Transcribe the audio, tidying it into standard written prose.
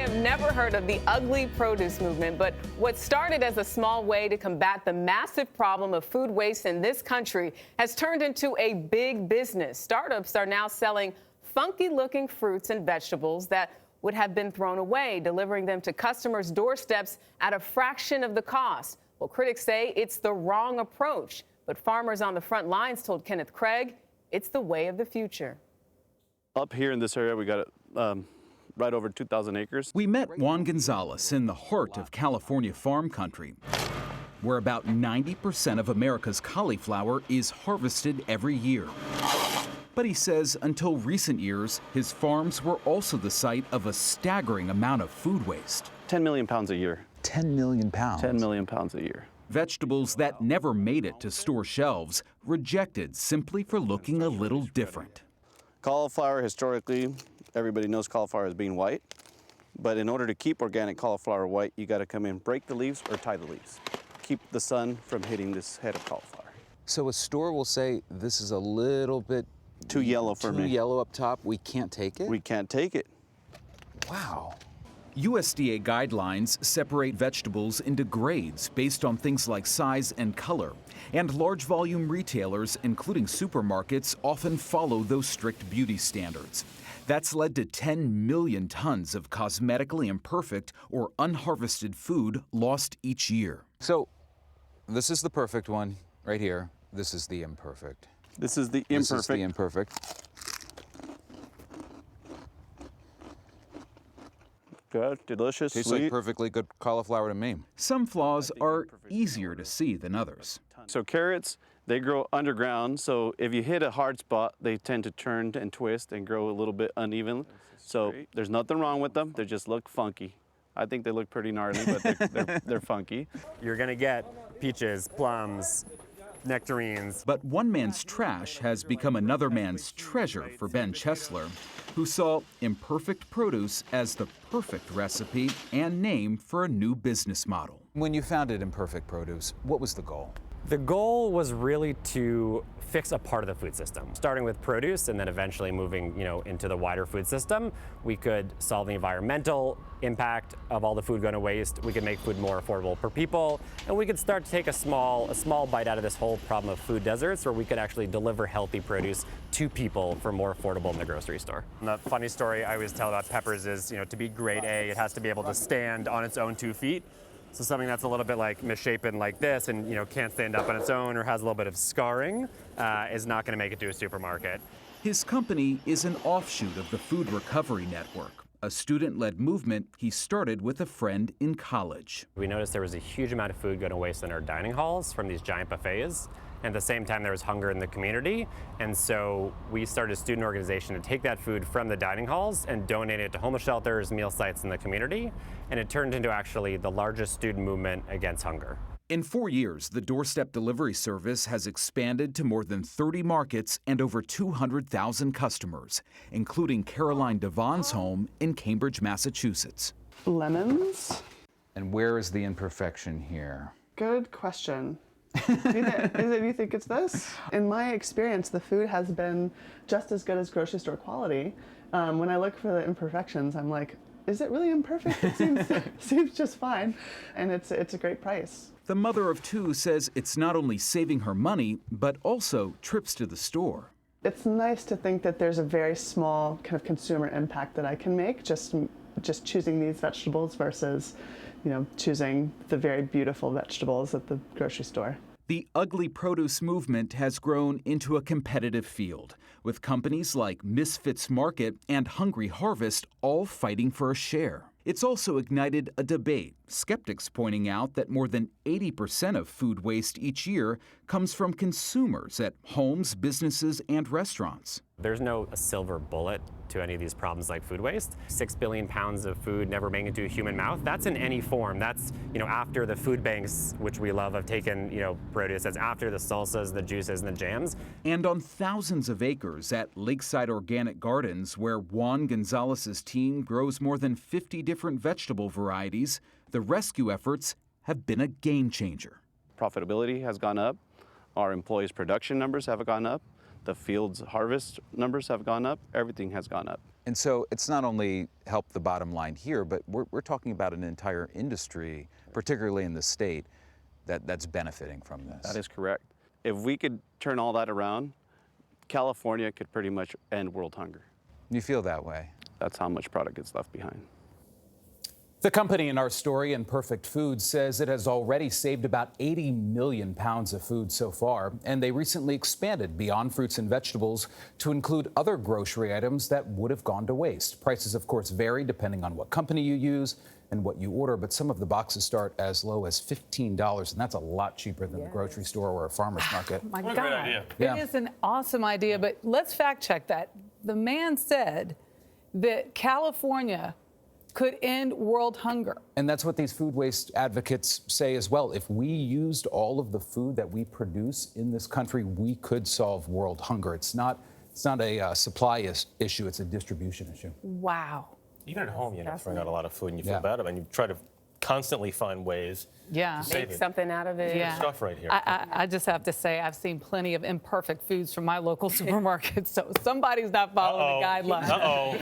have never heard of the ugly produce movement, but what started as a small way to combat the massive problem of food waste in this country has turned into a big business. Startups are now selling funky-looking fruits and vegetables that would have been thrown away, delivering them to customers' doorsteps at a fraction of the cost. Well, critics say it's the wrong approach, but farmers on the front lines told Kenneth Craig it's the way of the future. Up here in this area, we got right over 2,000 acres. We met Juan Gonzalez in the heart of California farm country, where about 90% of America's cauliflower is harvested every year. But he says until recent years, his farms were also the site of a staggering amount of food waste. 10 million pounds a year. 10 million pounds? 10 million pounds a year. Vegetables that never made it to store shelves, rejected simply for looking a little different. Cauliflower, historically, everybody knows cauliflower as being white. But in order to keep organic cauliflower white, you got to come in, break the leaves or tie the leaves. Keep the sun from hitting this head of cauliflower. So a store will say, this is a little bit too yellow for me. Too yellow up top, we can't take it? We can't take it. Wow. USDA guidelines separate vegetables into grades based on things like size and color. And large volume retailers, including supermarkets, often follow those strict beauty standards. That's led to 10 million tons of cosmetically imperfect or unharvested food lost each year. So this is the perfect one right here. This is the imperfect. This is the imperfect. This is the imperfect. Good, delicious, Tastes sweet. like perfectly good cauliflower to me. Some flaws are easier to see than others. So carrots, they grow underground, so if you hit a hard spot, they tend to turn and twist and grow a little bit uneven. So there's nothing wrong with them, they just look funky. I think they look pretty gnarly, but they're funky. You're gonna get peaches, plums, nectarines. But one man's trash has become another man's treasure for Ben Chesler, who saw imperfect produce as the perfect recipe and name for a new business model. When you founded Imperfect Produce, what was the goal? The goal was really to fix a part of the food system. Starting with produce and then eventually moving, into the wider food system, we could solve the environmental impact of all the food going to waste. We could make food more affordable for people, and we could start to take a small bite out of this whole problem of food deserts, where we could actually deliver healthy produce to people for more affordable in the grocery store. And the funny story I always tell about peppers is, to be grade A, it has to be able to stand on its own 2 feet. So something that's a little bit like misshapen like this and can't stand up on its own or has a little bit of scarring is not going to make it to a supermarket. His company is an offshoot of the Food Recovery Network, a student-led movement he started with a friend in college. We noticed there was a huge amount of food going to waste in our dining halls from these giant buffets. And at the same time, there was hunger in the community. And so we started a student organization to take that food from the dining halls and donate it to homeless shelters, meal sites in the community. And it turned into actually the largest student movement against hunger. In 4 years, the doorstep delivery service has expanded to more than 30 markets and over 200,000 customers, including Caroline Devon's home in Cambridge, Massachusetts. Lemons? And where is the imperfection here? Good question. You think it's this? In my experience, the food has been just as good as grocery store quality. When I look for the imperfections, I'm like, is it really imperfect? It seems just fine, and it's a great price. The mother of two says it's not only saving her money, but also trips to the store. It's nice to think that there's a very small kind of consumer impact that I can make just choosing these vegetables versus choosing the very beautiful vegetables at the grocery store. The ugly produce movement has grown into a competitive field, with companies like Misfits Market and Hungry Harvest all fighting for a share. It's also ignited a debate, skeptics pointing out that more than 80% of food waste each year comes from consumers at homes, businesses, and restaurants. There's no silver bullet to any of these problems like food waste. 6 billion pounds of food never making it to a human mouth. That's in any form. That's, after the food banks, which we love, have taken, produce. That's after the salsas, the juices, and the jams. And on thousands of acres at Lakeside Organic Gardens, where Juan Gonzalez's team grows more than 50 different vegetable varieties, the rescue efforts have been a game changer. Profitability has gone up. Our employees' production numbers have gone up. The field's harvest numbers have gone up. Everything has gone up. And so it's not only helped the bottom line here, but we're talking about an entire industry, particularly in the state, that's benefiting from this. That is correct. If we could turn all that around, California could pretty much end world hunger. You feel that way? That's how much product gets left behind. The company in our story, Imperfect Foods, says it has already saved about 80 million pounds of food so far, and they recently expanded beyond fruits and vegetables to include other grocery items that would have gone to waste. Prices, of course, vary depending on what company you use and what you order, but some of the boxes start as low as $15, and that's a lot cheaper than the grocery store or a farmer's market. My What a God, great idea. Yeah. It is an awesome idea, but let's fact check that. The man said that California could end world hunger. And that's what these food waste advocates say as well. If we used all of the food that we produce in this country, we could solve world hunger. It's not a supply issue, it's a distribution issue. Wow. Even at home, you end up throwing out a lot of food and you Yeah. feel bad about it. And you try to constantly find ways Yeah. to save Make it. something out of it. Yeah. Stuff right here. I just have to say, I've seen plenty of imperfect foods from my local supermarket, so somebody's not following the guidelines. Uh-oh.